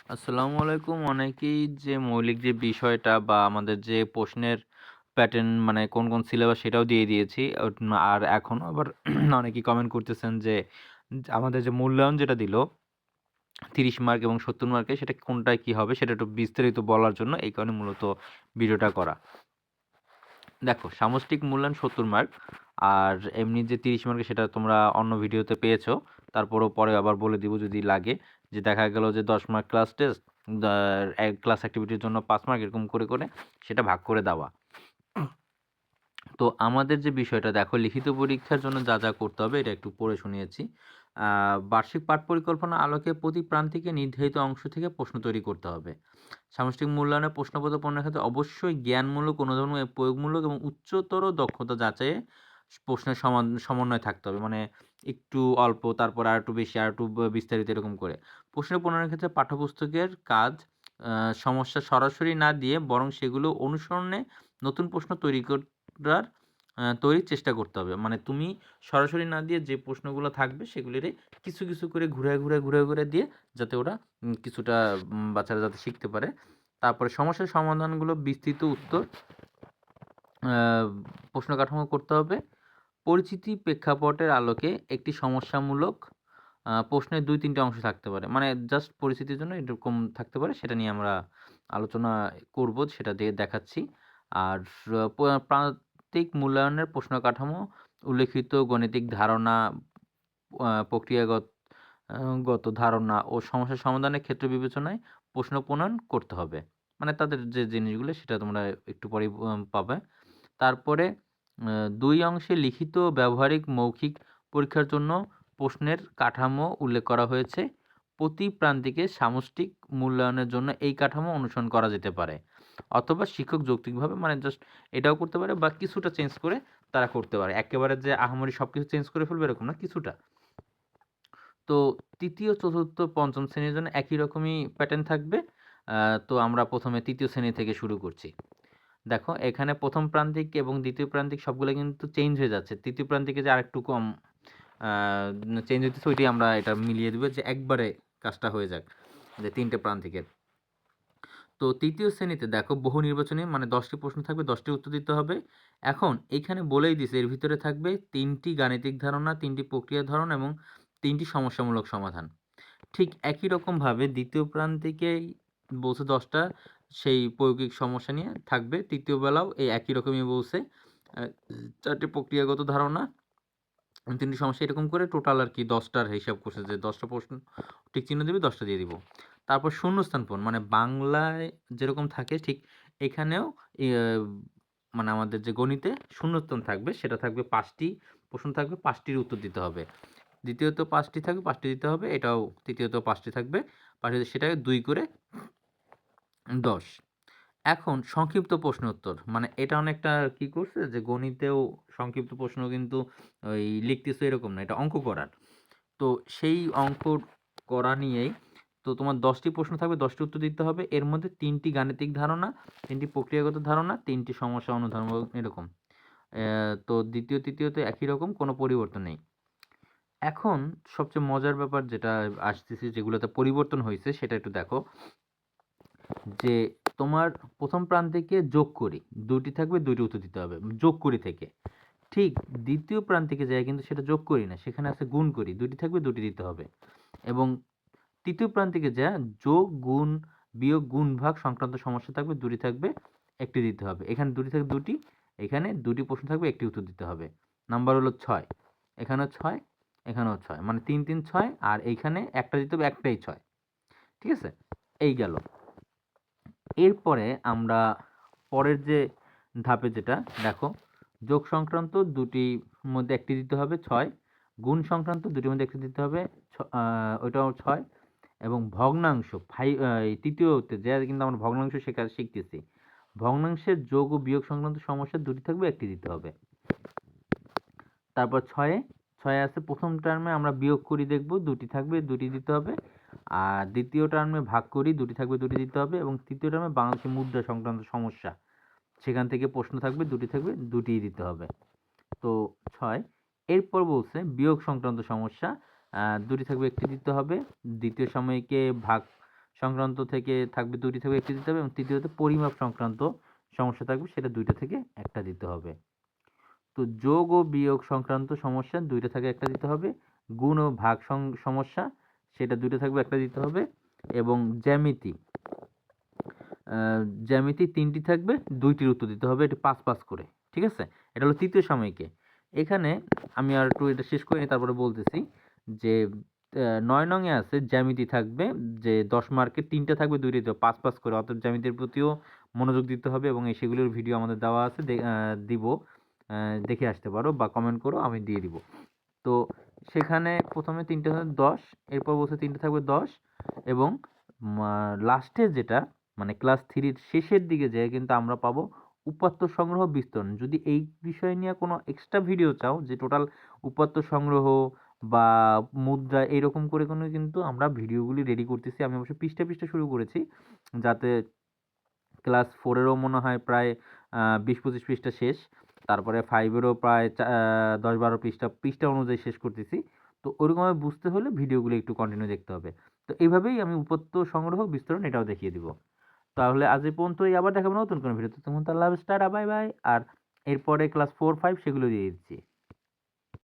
আসসালামু আলাইকুম। অনেকেই যে মৌলিক যে বিষয়টা বা আমাদের যে প্রশ্নের প্যাটার্ন মানে কোন সিলেবাস সেটাও দিয়ে দিয়েছি। আর এখনো আবার অনেকেই কমেন্ট করতেছেন যে আমাদের যে মূল্যায়ন যেটা দিল ৩০ মার্ক এবং ৭০ মার্কের সেটা কোনটায় কি হবে সেটা একটু বিস্তারিত বলার জন্য এই কারণে মূলত ভিডিওটা করা। দেখো, সামষ্টিক মূল্যায়ন ৭০ মার্ক আর এমনি যে ৩০ মার্কের সেটা তোমরা অন্য ভিডিওতে পেয়েছো। তারপরেও পরে আবার বলে দিব যদি লাগে, যে দেখা গেল যে ১০ মার্ক ক্লাস টেস্ট, ক্লাস অ্যাক্টিভিটির জন্য ৫ মার্ক এরকম করে সেটা ভাগ করে দেওয়া। তো আমাদের যে বিষয়টা দেখো, লিখিত পরীক্ষার জন্য যা করতে হবে এটা একটু পড়ে শুনিয়েছি। বার্ষিক পাঠ পরিকল্পনা আলোকে প্রতি প্রান্তিকে নির্ধারিত অংশ থেকে প্রশ্ন তৈরি করতে হবে। সামষ্টিক মূল্যায়নের প্রশ্নপত্র পূরণের ক্ষেত্রে অবশ্যই জ্ঞানমূলক, অনুধাবনমূলক এবং প্রয়োগমূলক এবং উচ্চতর দক্ষতা যাচাইয়ে প্রশ্নের সমন্বয় থাকতে হবে। মানে একটু অল্প, তারপর আরেকটু বেশি, আরেকটু বিস্তারিত এরকম করে। প্রশ্নের পূরণের ক্ষেত্রে পাঠ্যপুস্তকের কাজ সমস্যা সরাসরি না দিয়ে বরং সেগুলো অনুসরণে নতুন প্রশ্ন তৈরির চেষ্টা করতে হবে। মানে তুমি সরাসরি না দিয়ে যে প্রশ্নগুলো থাকবে সেগুলিরে কিছু করে ঘুরায় দিয়ে যাতে ওরা কিছুটা বাচ্চারা যাতে শিখতে পারে। তারপরে সমস্যার সমাধানগুলো বিস্তৃত উত্তর প্রশ্ন কাঠামো করতে হবে। পরিচিতি প্রেক্ষাপটের আলোকে একটি সমস্যামূলক প্রশ্নের ২-৩ টে অংশ থাকতে পারে। মানে জাস্ট পরিচিতির জন্য এরকম থাকতে পারে, সেটা নিয়ে আমরা আলোচনা করব, সেটা দিয়ে দেখাচ্ছি। আর প্রান্তিক মূল্যায়নের প্রশ্ন কাঠামো উল্লেখিত গাণিতিক ধারণা, প্রক্রিয়াগত গত ধারণা ও সমস্যা সমাধানের ক্ষেত্র বিবেচনায় প্রশ্ন প্রণয়ন করতে হবে। মানে তাদের যে জিনিসগুলো সেটা তোমরা একটু পরেই পাবে। তারপরে ২ অংশে লিখিত, ব্যবহারিক, মৌখিক পরীক্ষার জন্য প্রশ্নের কাঠামো উল্লেখ করা হয়েছে। প্রতি প্রান্তিকে সামষ্টিক মূল্যায়নের জন্য এই কাঠামো অনুসরণ করা যেতে পারে। অথবা শিক্ষক যৌক্তিকভাবে মানে জাস্ট এটাও করতে পারে বা কিছুটা চেঞ্জ করে তারা করতে পারে। একেবারে যে আহামরি সবকিছু চেঞ্জ করে ফেলবে এরকম না, কিছুটা। তো ৩য়, ৪র্থ, ৫ম শ্রেণীর জন্য একই রকমই প্যাটার্ন থাকবে। তো আমরা ১ম এ ৩য় শ্রেণী থেকে শুরু করছি। দেখো, এখানে ১ম প্রান্তিক এবং ২য় প্রান্তিক সবগুলো কিন্তু চেঞ্জ হয়ে যাচ্ছে। ৩য় প্রান্তিকে যে আরেকটু কম চেঞ্জ হইতেছে, ওইটাই আমরা এটা মিলিয়ে দিব যে একবারে কাজটা হয়ে যাক, যে ৩টে প্রান্তিকের। তো ৩য় শ্রেণীতে দেখো, বহু নির্বাচনী মানে ১০টি প্রশ্ন থাকবে, ১০টির উত্তর দিতে হবে। এখন এইখানে বলেই দিছে এর ভিতরে থাকবে ৩টি গাণিতিক ধারণা, ৩টি প্রক্রিয়া ধারণা এবং ৩টি সমস্যামূলক সমাধান। ঠিক একই রকমভাবে ২য় প্রান্তিকেই বলছে ১০টা সেই প্রায়োগিক সমস্যা নিয়ে থাকবে। ৩য় বেলাও এই একই রকমই বলছে। ৪টি প্রক্রিয়াগত ধারণা, ৩টি সমস্যা, এরকম করে টোটাল আরকি ১০টার হিসাব করছে যে ১০টা প্রশ্ন টিক চিহ্ন দিবে, ১০টা দিয়ে দিব। তারপর শূন্যস্থান পূরণ, মানে বাংলায় যেরকম থাকে ঠিক এখানেও ইয়ে মানে আমাদের যে গণিতে শূন্যস্থান থাকবে, সেটা থাকবে ৫টি প্রশ্ন থাকবে, ৫টির উত্তর দিতে হবে। দ্বিতীয়ত ৫টি থাকবে, ৫টি দিতে হবে। এটাও তৃতীয়ত ৫টি থাকবে, ৫টি, সেটাকে ২ করে ১০। এখন সংক্ষিপ্ত প্রশ্ন উত্তর, মানে এটা অনেকটা কি করছে যে গণিতেও সংক্ষিপ্ত প্রশ্ন কিন্তু ওই লিখতেছে এরকম না, এটা অঙ্ক করার। তো সেই অঙ্ক করা নিয়েই তো তোমার ১০টি প্রশ্ন থাকবে, ১০টি উত্তর দিতে হবে। এর মধ্যে ৩টি গাণিতিক ধারণা, ৩টি প্রক্রিয়াগত ধারণা, ৩টি সমস্যা অনুধাবন এরকম। তো দ্বিতীয়, তৃতীয়তে একই রকম, কোনো পরিবর্তন নেই। এখন সবচেয়ে মজার ব্যাপার যেটা আসতেছে, যেগুলোতে পরিবর্তন হইছে সেটা একটু দেখো। যে তোমার ১ম প্রান্তিকে যোগ করি, ২টি থাকবে, ২টি উত্তর দিতে হবে। যোগ করি থেকে। ঠিক ২য় প্রান্তিকে যাই কিন্তু সেটা যোগ করি না, সেখানে আছে গুণ করি। ২টি থাকবে, ২টি দিতে হবে। এবং ৩য় প্রান্তিকে যা যোগ, গুণ, বিয়োগ, গুণ, ভাগ সংক্রান্ত সমস্যা থাকবে, ২টি থাকবে, ১টি দিতে হবে। এখানে ২টি থাকবে, ২টি, এখানে ২টি প্রশ্ন থাকবে, ১টি উত্তর দিতে হবে। নাম্বার হলো ৬। এখানেও ৬, এখানেও ৬, মানে ৩, ৩, ৬, আর এইখানে একটা দিতে হবে, একটাই ৬। ঠিক আছে? এই গেল। এরপরে আমরা পরের যে ধাপে যেটা দেখো, যোগ সংক্রান্ত ২টির মধ্যে ১টি দিতে হবে, ৬। গুণ সংক্রান্ত ২টির মধ্যে ১টি দিতে হবে, ওইটাও ৬। এবং ভগ্নাংশ এই ৩য়তে যে কিন্তু আমরা ভগ্নাংশ শিখতেছি। ভগ্নাংশের যোগ ও বিয়োগ সংক্রান্ত সমস্যা ২টি থাকবে, ১টি দিতে হবে। তারপর ৬ আছে, ১ম টার্মে আমরা বিয়োগ করি দেখব, ২টি থাকবে, ২টি দিতে হবে। আর ২য় টার্মে ভাগ করি, ২টি থাকবে, ২টি দিতে হবে। এবং ৩য় টার্মে বাংলাদেশি মুদ্রা সংক্রান্ত সমস্যা, সেখান থেকে প্রশ্ন থাকবে, ২টি থাকবে, ২টিই দিতে হবে। তো ৬। এরপর বলছে বিয়োগ সংক্রান্ত সমস্যা, ২টি থাকবে, ১টি দিতে হবে। দ্বিতীয় সাময়িকে ভাগ সংক্রান্ত থেকে থাকবে 2টি থেকে 1টি দিতে হবে, এবং তৃতীয়ত পরিমাপ সংক্রান্ত সমস্যা থাকবে, সেটা 2টা থেকে 1টা দিতে হবে। তো যোগ ও বিয়োগ সংক্রান্ত সমস্যা 2টা থেকে 1টা দিতে হবে। গুণ ও ভাগ সমস্যা, সেটা 2টা থাকবে, 1টা দিতে হবে। এবং জ্যামিতি, জ্যামিতি 3টি থাকবে, 2টির উত্তর দিতে হবে, এটা 5 করে। ঠিক আছে, এটা হলো তৃতীয় সাময়িকে। এখানে আমি আর একটু এটা শেষ করে নিই, তারপরে বলতেছি যে 9 নং এ আছে জ্যামিতি থাকবে, যে 10 মার্কের 3টা থাকবে, 2টি দিতে হবে, 5 করে। অর্থাৎ জ্যামিতির প্রতিও মনোযোগ দিতে হবে, এবং সেগুলোর ভিডিও আমাদের দেওয়া আছে, দিব, দেখে আসতে পারো বা কমেন্ট করো, আমি দিয়ে দিব। তো সেখানে প্রথমে 3টে হবে 10, এরপর বলছে 3টে থাকবে 10, এবং লাস্টে যেটা মানে ক্লাস 3-র শেষের দিকে যেয়ে কিন্তু আমরা পাবো উপাত্ত সংগ্রহ বিস্তরণ। যদি এই বিষয় নিয়ে কোনো এক্সট্রা ভিডিও চাও, যে টোটাল উপাত্ত সংগ্রহ বা মুদ্রা এইরকম করে কোনো কিন্তু আমরা ভিডিওগুলি রেডি করতেছি। আমি অবশ্য পৃষ্ঠা পৃষ্ঠা শুরু করেছি, যাতে ক্লাস 4-এরও মনে হয় প্রায় 20-25 পৃষ্ঠা শেষ, তারপরে 5-এরও প্রায় 10-12 পৃষ্ঠা অনুযায়ী শেষ করতেছি। তো ওরকমভাবে বুঝতে হলে ভিডিওগুলো একটু কন্টিনিউ দেখতে হবে। তো এইভাবেই আমি উপাত্ত সংগ্রহ বিস্তরণ এটাও দেখিয়ে দিব। তাহলে আজ এই পর্যন্তই, আবার দেখাবো নতুন কোনো ভিডিওতে। তখন তো আল্লাহ হাফেজ, টাটা, বাই বাই। আর এরপরে ক্লাস 4-5 সেগুলো দিয়ে দিচ্ছি।